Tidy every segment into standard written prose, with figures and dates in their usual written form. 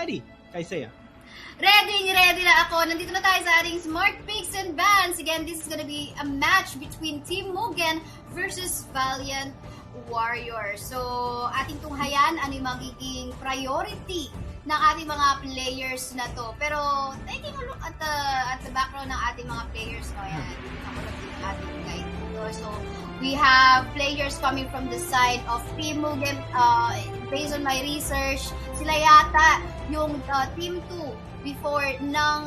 ready, Kaisea? Ready na ako. Nandito na tayo sa ating Smart Picks and Bans. Again, this is gonna be a match between Team Mugen versus Valiant Warriors. So, ating tunghayan, ano yung magiging priority ng ating mga players na to. Pero, taking a look at the background ng ating mga players, no, yan. Ako lang yung ating guide dito. So, we have players coming from the side of Team Mugen. Based on my research, sila yata yung Team 2 before ng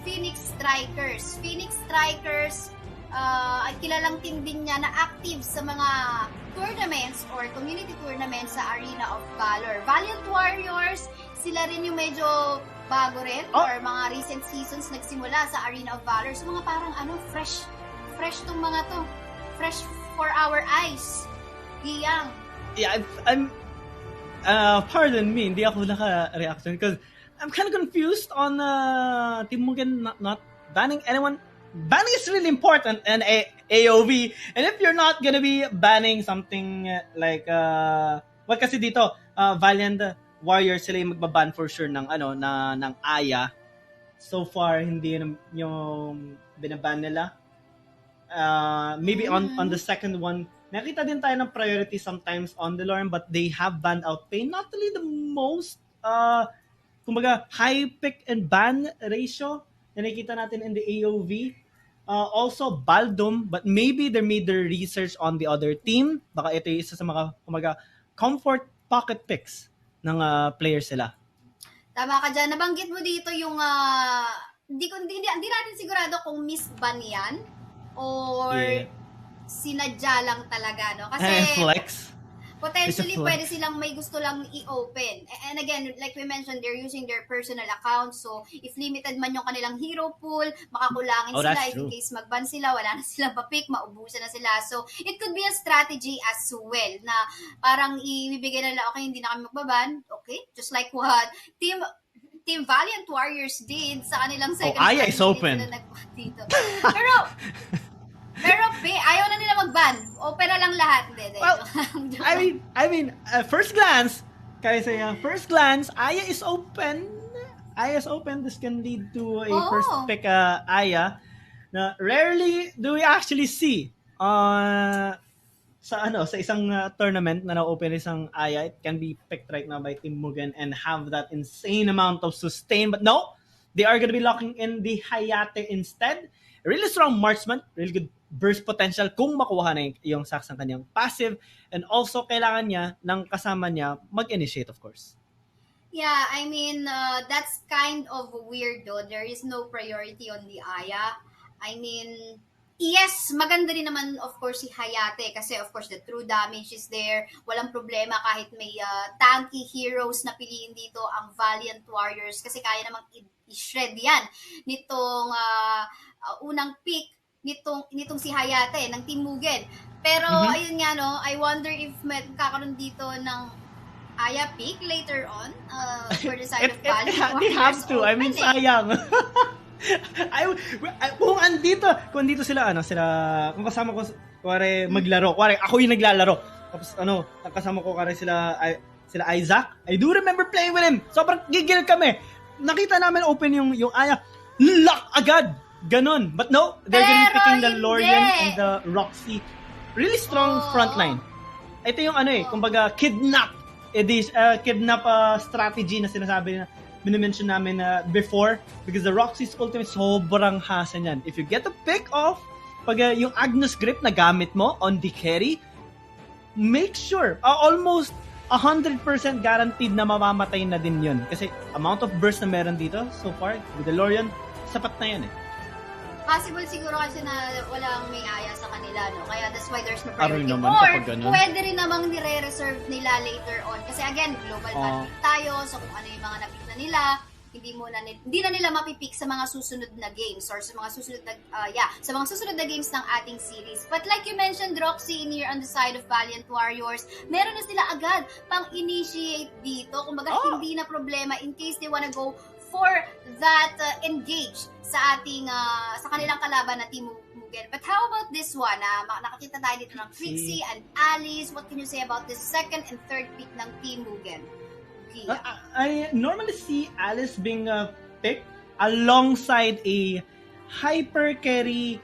Phoenix Strikers. Phoenix Strikers ay kilalang team din niya na active sa mga tournaments or community tournaments sa Arena of Valor. Valiant Warriors, sila rin yung medyo bago rin or mga recent seasons nagsimula sa Arena of Valor. So mga parang fresh tong mga to. Fresh for our eyes. Giyang. Yeah, I'm pardon me, hindi ako naka-reaction because I'm kind of confused on Team Mugen not banning anyone. Banning is really important in AoV, and if you're not gonna be banning something like kasi dito Valiant Warriors sila yung magbaban for sure ng ng Aya. So far hindi yung binaban nila. Maybe on the second one, nakita din tayo ng priority sometimes on the Lorem, but they have banned out Pain. Not really the most kumbaga high pick and ban ratio na nakikita natin in the AoV. Also Baldom, but maybe they made their research on the other team. Baka ito yung isa sa mga kumbaga comfort pocket picks ng players sila. Tama ka dyan. Nabanggit mo dito yung hindi natin sigurado kung misban yan or sinadya lang talaga, no? Kasi flex. Potentially, pwede silang may gusto lang i-open. And again, like we mentioned, they're using their personal accounts. So, if limited man yung kanilang hero pool, makakulangin sila. If in case mag-ban sila, wala na silang papick, maubusan na sila. So, it could be a strategy as well na parang ibibigay na lang, okay, hindi na kami magbaban. Okay? Just like what Team Valiant Warriors did sa kanilang second Aya is open. Dito. Pero ayaw na nila mag-ban. Open na lang lahat. Well, I mean, first glance, Aya is open. Aya is open. This can lead to a first pick Aya. Na rarely do we actually see sa isang tournament na na-open isang Aya. It can be picked right now by Team Mugen and have that insane amount of sustain. But no, they are gonna be locking in the Hayate instead. A really strong marksman, really good burst potential kung makuha na yung Sax ng kanyang passive, and also kailangan niya ng kasama niya mag-initiate, of course. Yeah, I mean, that's kind of weird though. There is no priority on the Aya. I mean, yes, maganda rin naman of course si Hayate kasi of course the true damage is there. Walang problema kahit may tanky heroes na piliin dito ang Valiant Warriors kasi kaya namang i-shred yan nitong unang pick nitong si Hayate ng Team Mugen. Pero ayun nga no, I wonder if magkakaroon dito ng Aya pick later on for the side of Valiant Warriors. They have to. I mean, sayang. Kung andito sila kung kasama ko maglaro, ako yung naglalaro. Tapos kasama ko sila Isaac. I do remember playing with him. Sobrang gigil kami. Nakita namin open yung Aya. Lock agad. Ganon. But no, they're gonna be picking the Lorian and the Roxy. Really strong frontline. Ito yung kumbaga kidnap strategy na sinasabi na minimension namin before, because the Roxy's ultimate sobrang hasa niyan. If you get to pick off pag yung Agnus Grip na gamit mo on the carry, make sure almost 100% guaranteed na mamamatay na din yun. Kasi amount of burst na meron dito so far with the Lorian, sapat na yan Possible siguro kasi na walang may Aya sa kanila, no? Kaya that's why there's no priority. Or pwede rin namang nire-reserve nila later on. Kasi again, global banding tayo. So kung ano yung mga napick na nila, hindi na nila mapipick sa mga susunod na games or sa mga susunod na games ng ating series. But like you mentioned, Roxy, in here on the side of Valiant Warriors, meron na sila agad pang-initiate dito. Kumbaga, hindi na problema in case they wanna go for that engage sa ating sa kanilang kalaban na Team Mugen. But how about this one? Nakakita tayo dito ng Trixie and Alice. What can you say about this second and third pick ng Team Mugen? Kia. I normally see Alice being picked alongside a hyper carry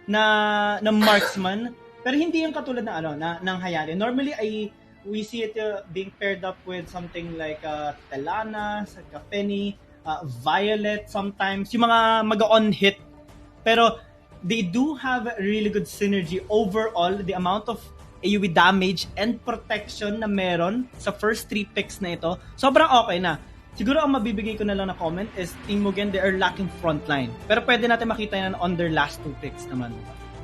na marksman, pero hindi yung katulad na ng Hayate. Normally we see it being paired up with something like Telana, Kafeni, Violet sometimes, yung mga mag-on hit. Pero they do have really good synergy overall. The amount of AoV damage and protection na meron sa first 3 picks na ito, sobrang okay na. Siguro ang mabibigay ko na lang na comment is Team Mugen, they are lacking frontline. Pero pwede natin makita yan on their last 2 picks naman.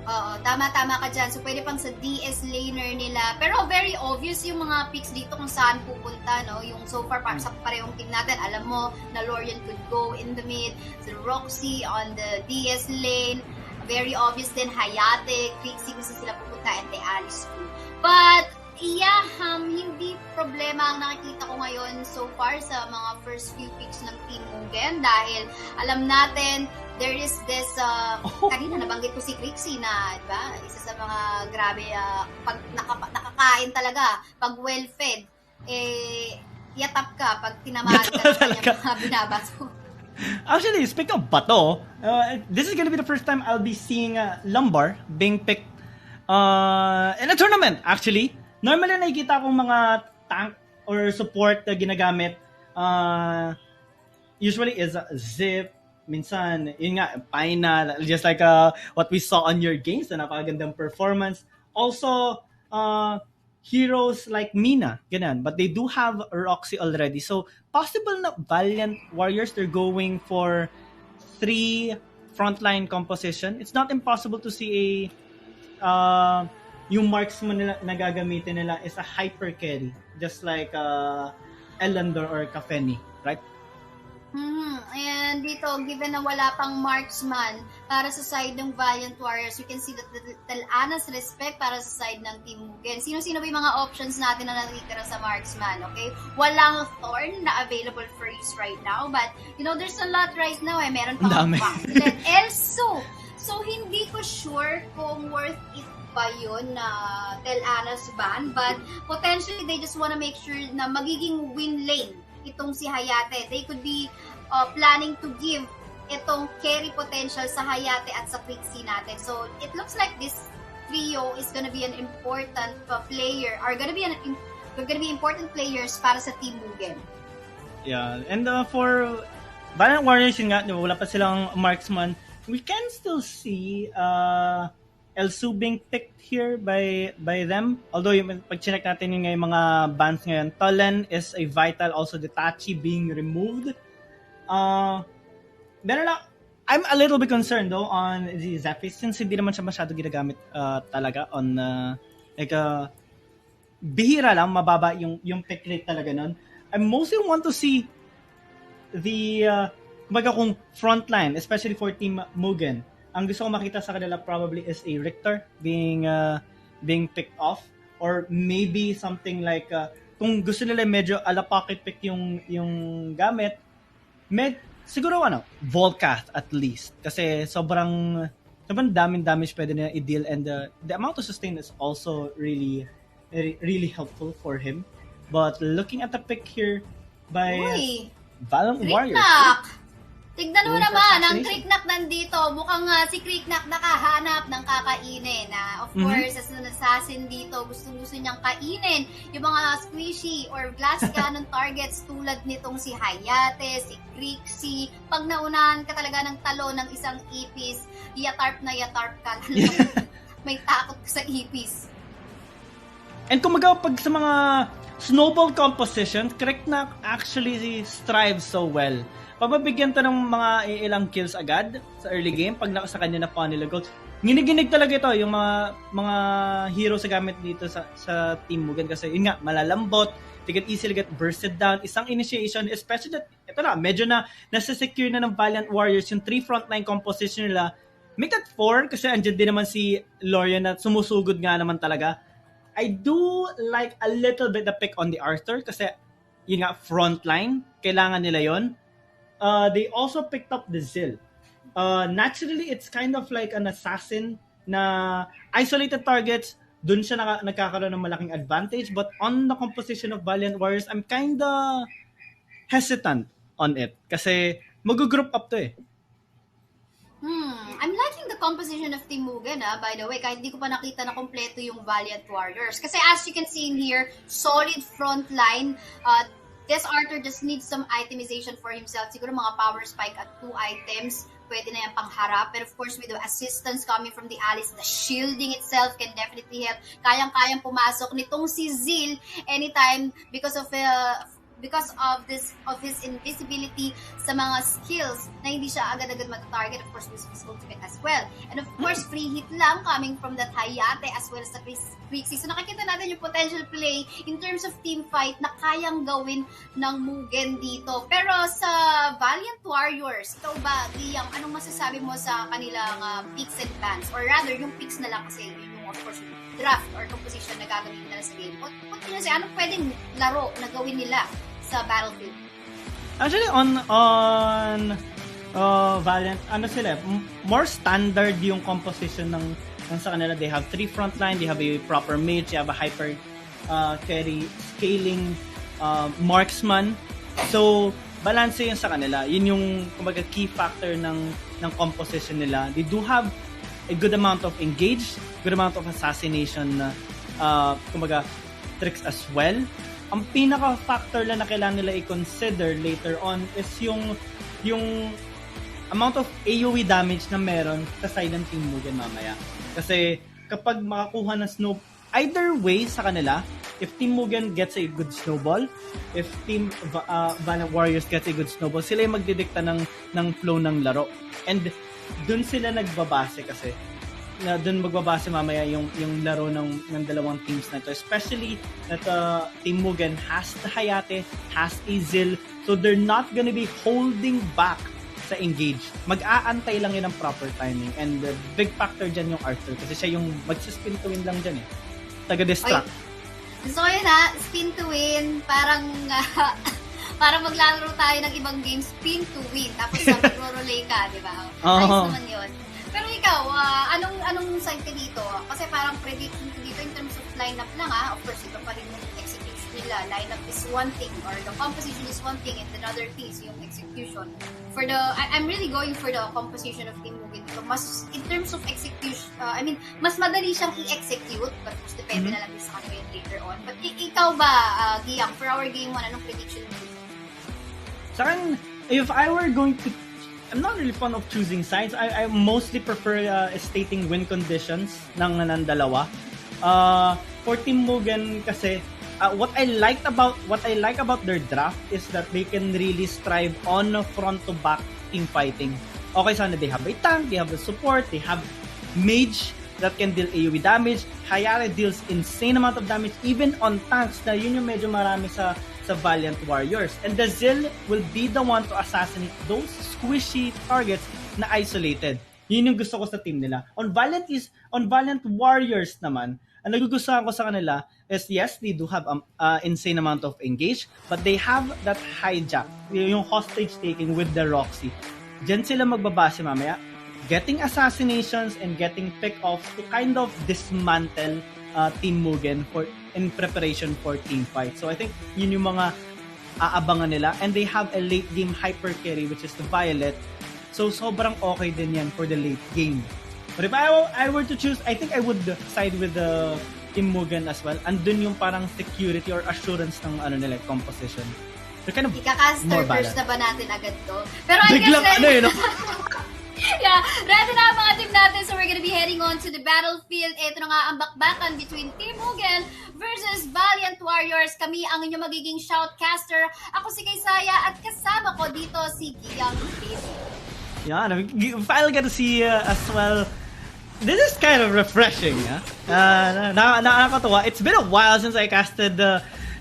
Oo, tama ka dyan. So, pwede pang sa DS laner nila. Pero very obvious yung mga picks dito kung saan pupunta, no? Yung so far, sa parehong team natin, alam mo, na Lorian could go in the mid, the Roxy on the DS lane. Very obvious din, Hayate, Crixie, gusto sila pupunta, and the Alice too. But, yeah, hindi problema ang nakikita ko ngayon so far sa mga first few picks ng Team Mugen dahil alam natin there is this kanina nabanggit ko si Crixie na, diba? Isa sa mga grabe pag nakakain talaga, pag well fed yatap ka pag tinamahan ka sa kanyang mga binabato. Actually, speaking of bato, this is gonna be the first time I'll be seeing Lumbar being picked in a tournament, actually. Normally, nakikita kong mga tank or support na ginagamit usually is Zip, minsan, yun nga, Paina, just like what we saw on your games, na napakagandang performance. Also, heroes like Mina, ganun. But they do have Roxy already. So, possible na Valiant Warriors, they're going for 3 frontline composition. It's not impossible to see yung marksman nila na gagamitin nila is a hyper carry, just like Elandor or Kafeni, right? And dito, given na wala pang marksman para sa side ng Valiant Warriors, you can see that Telana's respect para sa side ng Team Mugen. Sino-sino ba yung mga options natin na natitira sa marksman, okay? Walang Thorn na available for use right now, but you know, there's a lot right now. Meron pang Violet, Elso. So, hindi ko sure kung worth it pa yun na Telana's ban, but potentially they just wanna make sure na magiging win lane itong si Hayate. They could be planning to give itong carry potential sa Hayate at sa Crixie natin. So it looks like this trio is gonna be an important player, or gonna be important players para sa Team Mugen. Yeah, and for Valiant Warriors, yun nga, wala pa silang marksman. We can still see Elsu being picked here by them. Although, pag chinek natin yung mga bans ngayon, Tolen is a vital, also Detachi being removed. I'm a little bit concerned though on the Zephyr since hindi naman siya masyado ginagamit talaga on bihira lang, mababa yung pick rate talaga nun. I mostly want to see the kung frontline, especially for Team Mugen. Ang gusto ko makita sa kanila probably is a Richter being picked off, or maybe something like kung gusto nila medyo ala pocket pick yung gamit, siguro Volcath at least, kasi sobrang daming damage pwede nila i-deal, and the amount of sustain is also really really helpful for him. But looking at the pick here by Valiant Warriors, tignan mo naman, ang Kriknak nandito. Mukhang si Kriknak nakahanap ng kakainin. Of course, as an assassin dito, gusto niyang kainin yung mga squishy or glass cannon targets tulad nitong si Hayate, si Crixie. Pag naunahan ka talaga ng talo ng isang ipis, yatarp ka. May takot ka sa ipis. And kung pag sa mga snowball compositions, Kriknak actually strives so well. Pag mabigyan to ng mga ilang kills agad sa early game, pag sa kanya na nila goals, giniginig talaga ito yung mga hero sa gamit dito sa Team Mugen, kasi yun nga, malalambot, they can easily get bursted down. Isang initiation, especially that, ito na, medyo na nasa-secure na ng Valiant Warriors yung 3 frontline composition nila. Make that 4, kasi andyan din naman si Lorian na sumusugod nga naman talaga. I do like a little bit the pick on the Arthur, kasi yun nga, frontline, kailangan nila yon. They also picked up the Zil. Naturally, it's kind of like an assassin na isolated targets, dun siya nagkakaroon ng malaking advantage. But on the composition of Valiant Warriors, I'm kinda hesitant on it. Kasi mag-group up to eh. I'm liking the composition of Team Mugen, by the way. Kahit hindi ko pa nakita na kompleto yung Valiant Warriors. Kasi as you can see in here, solid front line. This Arthur just needs some itemization for himself. Siguro mga power spike at 2 items. Pwede na yung pangharap. But of course, with the assistance coming from the allies, the shielding itself can definitely help. Kayang-kayang pumasok nitong si Zil anytime because of his invisibility sa mga skills na hindi siya agad-agad matatarget. Of course, this is ultimate as well. And of course, free hit lang coming from that Hayate as well as the Crixie. So nakikita natin yung potential play in terms of team fight na kayang gawin ng Mugen dito. Pero sa Valiant Warriors, ikaw ba, Giyang, anong masasabi mo sa kanilang picks and bans? Or rather, yung picks na lang kasi yun yung of course draft or composition na gagawin nila sa game. What can you say? Anong pwedeng laro na gawin nila sa Battlefield? Actually, on Valiant, ano sila, more standard yung composition ng sa kanila. They have 3 frontline, they have a proper mage, they have a hyper carry, scaling marksman. So, balance yun sa kanila. Yun yung, kumbaga, key factor ng composition nila. They do have a good amount of engage, good amount of assassination, kumbaga, tricks as well. Ang pinaka-factor lang na kailangan nila i-consider later on is yung amount of AoV damage na meron sa side ng Team Mugen mamaya. Kasi kapag makakuha ng snow, either way sa kanila, if Team Mugen gets a good snowball, if Team Valiant Warriors gets a good snowball, sila yung magdidikta ng flow ng laro. And dun sila nagbabase kasi. Na doon magbabase mamaya yung laro ng dalawang teams na ito. Especially that Team Mugen has the Hayate, has a Zil, so they're not gonna be holding back sa engage. Mag-aantay lang yun ng proper timing. And the big factor dyan yung Arthur kasi siya yung mag-spin to win lang dyan eh. Taga-distract. So yun spin to win, parang maglalaro tayo ng ibang games, spin to win, tapos magro-relay ka, di ba? Ayos naman yun. Pero ikaw, anong side ka dito? Kasi parang prediction ko dito in terms of lineup lang Of course, ito pa rin yung execution nila. Lineup is one thing, or the composition is one thing, and another thing is yung execution. I'm really going for the composition of Team Mugen. Mas, in terms of execution, mas madali siyang i-execute, but mas depende na lang sa kanila later on. But ikaw ba, Giyang, for our game 1, anong prediction mo? Sa akin, if I were going to I'm not really fond of choosing sides. I mostly prefer stating win conditions ng dalawa. For Team Mugen kasi what I like about their draft is that they can really strive on front to back team fighting. Okay, sana they have a tank, they have the support, they have mage that can deal AoV damage. Hayate deals insane amount of damage even on tanks na yun yung medyo marami sa Valiant Warriors. And the Zil will be the one to assassinate those squishy targets na isolated. Yun yung gusto ko sa team nila. On Valiant Warriors naman, ang nagugustuhan ko sa kanila is yes, they do have insane amount of engage, but they have that hijack, yung hostage taking with the Roxy. Diyan sila magbabase mamaya, getting assassinations and getting pick-offs to kind of dismantle Team Mugen in preparation for team fight. So I think yun yung mga aabangan nila. And they have a late game hyper carry which is the Violet. So sobrang okay din yan for the late game. But if I were to choose, I think I would side with the Team Mugen as well. Andun yung parang security or assurance ng nila composition. They're kind of more balanced. Na ba natin agad to? Pero I guess yeah, ready na ang mga team natin. So we're gonna be heading on to the battlefield. Ito na nga ang bakbakan between Team Mugen versus Valiant Warriors. Kami ang inyong magiging shoutcaster. Ako si Kaysaya at kasama ko dito si Giyang Baby. Yeah, if I'll get to see as well. This is kind of refreshing. Nakakatuwa. It's been a while since I casted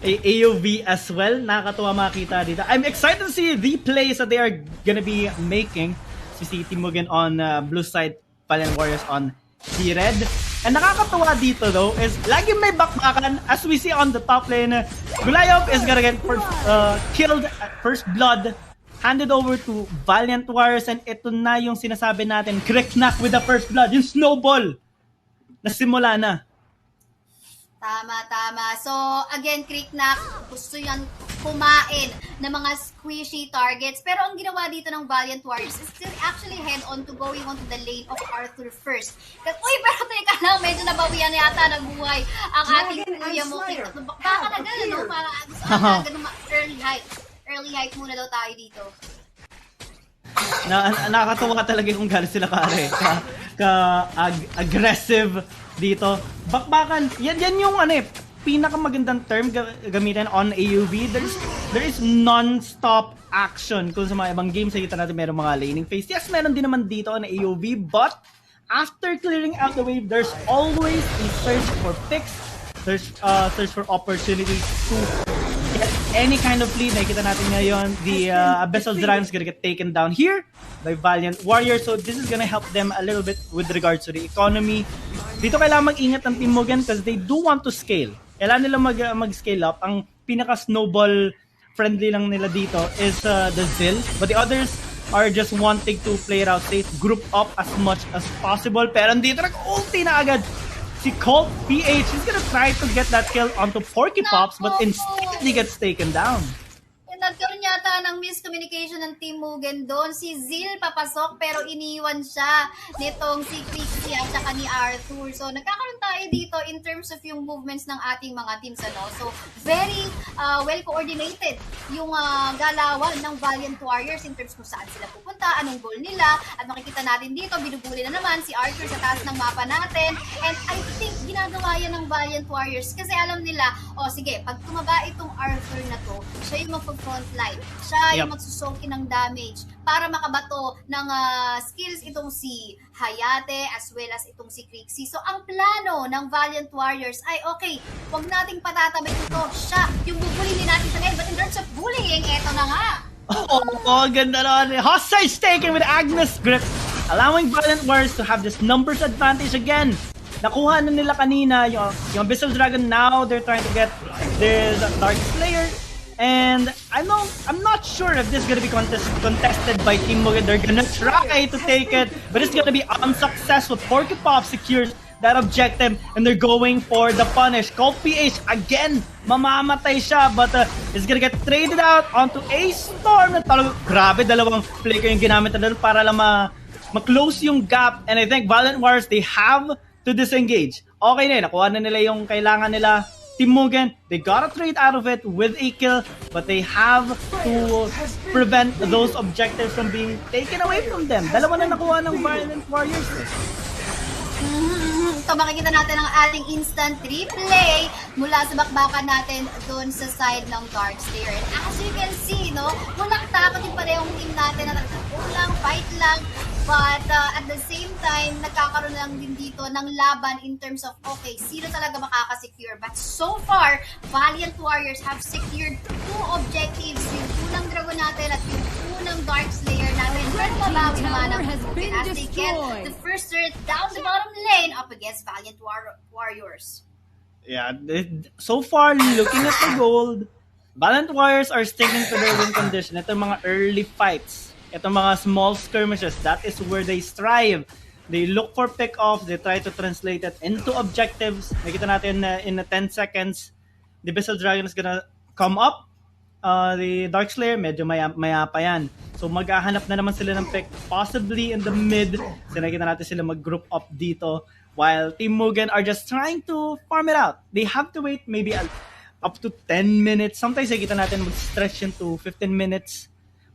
AoV as well. Nakakatuwa makita dito. I'm excited to see the plays that they are gonna be making. Si Team Mugen on blue side, Valiant Warriors on the red. And nakakatuwa dito though is lagi may bakbakan as we see on the top lane. Gulayov is gonna get killed at first blood, handed over to Valiant Warriors, and ito na yung sinasabi natin, Kricknack with the first blood, yung snowball na simula na. Tama. So, again, Kriknak, gusto yan kumain ng mga squishy targets. Pero ang ginawa dito ng Valiant Warriors is still actually head on to going on to the lane of Arthur first. Pero teka lang, medyo nabawian yata ng buhay ang ating kuya mo. Baka na gano'n, no? Parang early height muna daw tayo dito. Nakakatuwa talaga kung galing sila aggressive dito. Bakbakan, yan yung pinakamagandang term gamitin on AoV. There is non-stop action. Kung sa mga ibang games, nakita natin meron mga laning phase. Yes, meron din naman dito on AoV, but after clearing out the wave, there's always a search for picks. There's search for opportunities to get any kind of lead. Nakita natin ngayon, the Abyssal Dragon is gonna get taken down here by Valiant Warriors. So this is gonna help them a little bit with regards to the economy. Dito kailangan mag-ingat ng Team Mugen because they do want to scale. Kailangan nila mag-scale up. Ang pinaka-snowball friendly lang nila dito is the Zill. But the others are just wanting to play it out safe, group up as much as possible. Pero dito nag-ulti na agad si Colt PH. He's gonna try to get that kill onto Porky Pops, but instead he gets taken down. Nagkaroon yata ng miscommunication ng Team Mugen doon. Si Zill papasok pero iniwan siya nitong si Trixie at saka ni Arthur. So nagkakaroon tayo dito in terms of yung movements ng ating mga teams. So very well coordinated yung galawan ng Valiant Warriors in terms kung saan sila pupunta, anong goal nila. At makikita natin dito, binubuli na naman si Arthur sa taas ng mapa natin. And I think ginagawa yan ng Valiant Warriors kasi alam nila, sige, pag tumaba itong Arthur na to, siya yung frontline. Siya yung magsusoki ng damage para makabato ng skills itong si Hayate as well as itong si Krixie. So, ang plano ng Valiant Warriors ay okay, huwag nating patatabi ito. Siya yung bubulili natin sa ngayon. But in terms of bullying, eto na nga. Ganda na. Hostage taken with Agnes Grip, allowing Valiant Warriors to have this numbers advantage again. Nakuha na nila kanina yung Abyssal Dragon. Now, they're trying to get this Dark Slayer. And I'm not sure if this is gonna be contested by Team Mugen. They're gonna try to take it, but it's gonna be unsuccessful. Porky Pop secures that objective, and they're going for the punish. Colt PH again, mamamatay siya, but it's gonna get traded out onto a Storm. Grabe, dalawang flicker yung ginamit na doon para lang ma-close yung gap. And I think Valiant Warriors, they have to disengage. Okay na, nakuha na nila yung kailangan nila. Team Mugen, they got a trade out of it with a kill, but they have to prevent those objectives from being taken away from them. Dalawa na nakuha ng Valiant Warriors. So makikita natin ang ating instant replay mula sa bakbakan natin doon sa side ng Dark Slayer. And as you can see, walang takot yung parehong team natin na walang fight lang. But at the same time, nagkakaroon lang din dito ng laban in terms of, okay, sino talaga makakasecure. But so far, Valiant Warriors have secured 2 objectives. Yung unang dragon natin at yung unang Dark Slayer natin. Pero mabawi naman ang Mugen as they get the first turret down the bottom lane up against Valiant Warriors. Yeah, so far, looking at the gold, Valiant Warriors are sticking to their win condition. Ito mga early fights. Itong mga small skirmishes, that is where they strive. They look for pick-offs, they try to translate it into objectives. Nakita natin in 10 seconds, the Abyssal Dragon is gonna come up. The Dark Slayer, medyo maya pa yan. So maghahanap na naman sila ng pick, possibly in the mid. So nakita natin sila mag-group up dito, while Team Mugen are just trying to farm it out. They have to wait maybe up to 10 minutes. Sometimes nakita natin mag-stretch into 15 minutes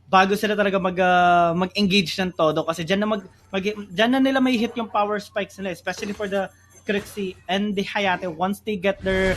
bago sila talaga mag-engage ng todo kasi dyan na nila may hit yung power spikes nila, especially for the Krixie and the Hayate. Once they get their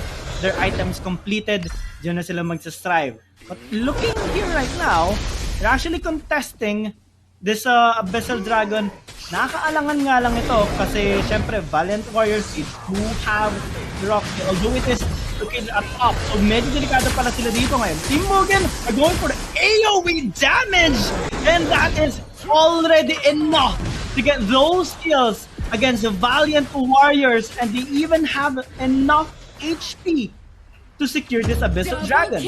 items completed, dyan na sila mag-strive. But looking here right now, they're actually contesting this Abyssal Dragon. Nakakaalangan nga lang ito kasi syempre Valiant Warriors, they do have the rock, although it is located at top. So medyo delikado pala sila dito ngayon. Team Mugen are going for the AoV damage, and that is already enough to get those kills against the Valiant Warriors, and they even have enough HP to secure this Abyssal Dragon.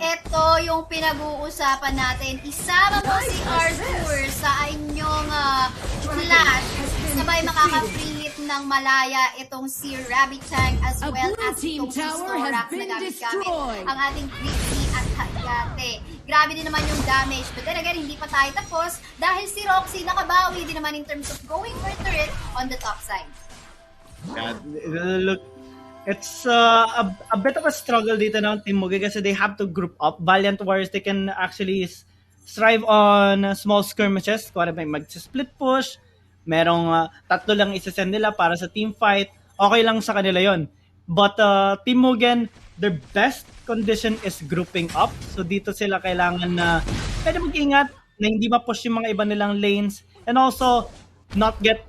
Ito yung pinag-uusapan natin. Isama mo si Arthur sa inyong flash. Sabay makaka-free hit ng malaya itong si Rabbit Chang as well as itong si Storax na gamit-gamit ang ating Quickie at Hayate. Grabe din naman yung damage, but then again, hindi pa tayo tapos dahil si Roxy nakabawi din naman in terms of going for turret on the top side. God, look, it's a bit of a struggle dito ng Team Mugen kasi they have to group up. Valiant Warriors, they can actually strive on small skirmishes. Kung may mag-split push, merong tatlo lang isasend nila para sa team fight. Okay lang sa kanila yon. But Team Mugen, their best condition is grouping up. So dito sila kailangan na pwede mag-ingat na hindi ma-push yung mga iba nilang lanes and also not get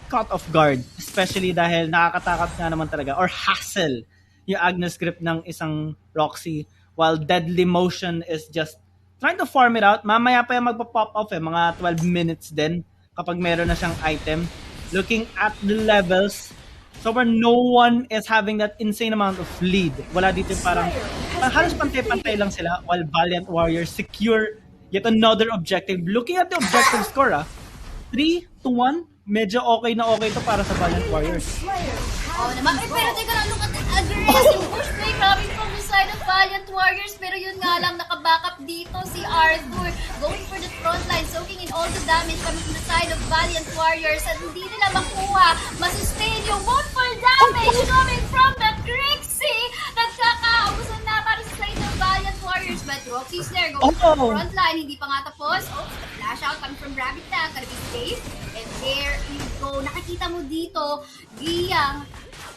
caught off guard. Especially dahil nakakatakot nga naman talaga or hassle yung Agnes grip ng isang Roxy while Deadly Motion is just trying to farm it out. Mamaya pa yung magpa-pop off mga 12 minutes din kapag meron na siyang item. Looking at the levels, so far no one is having that insane amount of lead. Wala dito yung parang halos pantay-pantay lang sila while Valiant Warriors secure yet another objective. Looking at the objective score, 3-1, medyo okay na okay to para sa Valiant Warriors. Oh, naman. Pero teka lang, look at the aggressive push play coming from the side of Valiant Warriors. Pero yun nga lang, nakabackup dito si Arthur. Going for the front line, soaking in all the damage coming from the side of Valiant Warriors. At hindi nila makuha, masustain yung multiple damage coming from the Crixie. Nagkakaubusan na para sa side of Valiant Warriors. But Roxy's there, going for the front line. Hindi pa nga tapos. Oh, flash out coming from Rabbit Tag. Gonna be safe. And there you go. Nakikita mo dito, Giyang,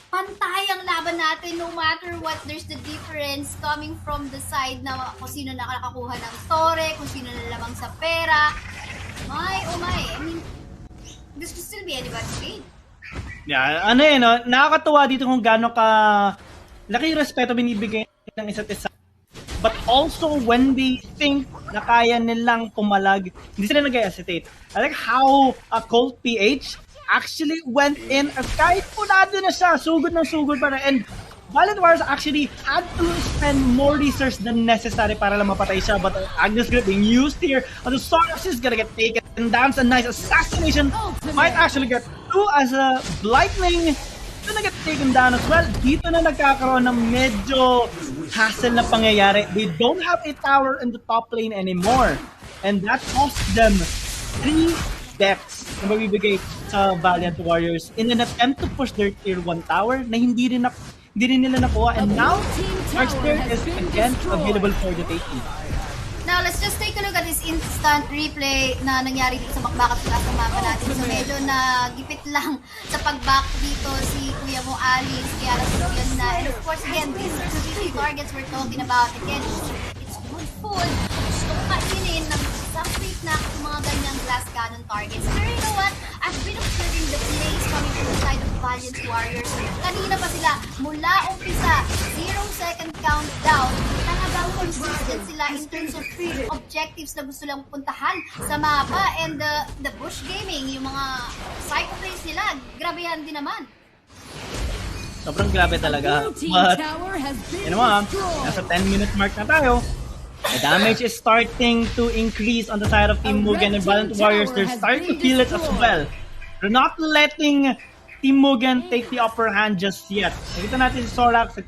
pantay ang laban natin no matter what. There's the difference coming from the side na kung sino nakakakuha ng tore, kung sino nalamang sa pera. Oh my. I mean, this could still be anybody's game. Yeah, no? Nakakatuwa dito kung gaano ka laki respeto binibigay ng isa't isa. But also when they think na kaya nilang pumalag, hindi sila nag-hesitate. I like how a Cold PH actually went in at kahit punado na siya, sugod pa rin. And Valiant Warriors actually had to spend more resources than necessary para lang mapatay siya. But Agnes Grip being used here, and the Storax is gonna get taken down. A nice assassination might actually get through as a lightning gonna get taken down as well. Dito na nagkakaroon ng medyo hassle na pangyayari. They don't have a tower in the top lane anymore. And that cost them 3 deaths na mabibigay sa Valiant Warriors in an attempt to push their tier 1 tower na hindi rin nila nakuha. And now, Dark Spear is again available for the taking. Now, let's just take a look at this instant replay na nangyari dito sa back-backup class ng mapa natin. So, medyo nagipit lang sa pag-back dito si Kuya mo Alice, kaya yun na. And of course, again, these are the 3 targets we're talking about. Again, it's good food. Gusto ko kainin ng isang free snack sa mga ganyang glass cannon targets. Pero you know what? I've been observing the plays coming from the side of Valiant Warriors. Kanina pa sila, mula umpisa, 0-second countdown, talagang consistent sila in terms of free objectives na gusto lang puntahan sa mapa. And the bush gaming, yung mga psycho plays nila, grabe yan din naman. Sobrang grabe talaga. But, you know what, nasa 10-minute mark na tayo. The damage is starting to increase on the side of Team Mugen and Valiant Warriors. They're starting to feel it as well. They're not letting Team Mugen take the upper hand just yet. Nakita natin si Storax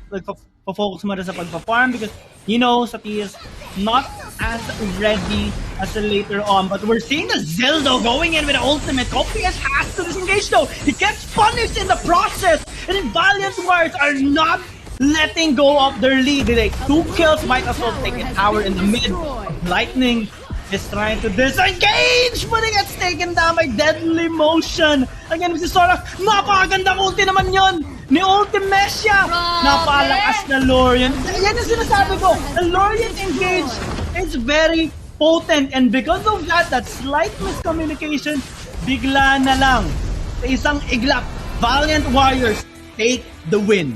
focus mo rin sa pagpa-farm because he knows that he is not as ready as later on. But we're seeing the Zildo going in with the ultimate. Copias has to disengage though. He gets punished in the process. And then Valiant Warriors are not letting go of their lead. They take 2 kills, might as well take a tower in the mid. Lightning is trying to disengage, but it gets taken down by Deadly Motion. Again, si Storax, napakagandang ulti naman yon ni Ultimessia. Napalakas na Lorian. Yan ang sinasabi ko. The Lorian engage is very potent, and because of that slight miscommunication, bigla na lang sa isang iglap, Valiant Warriors take the win.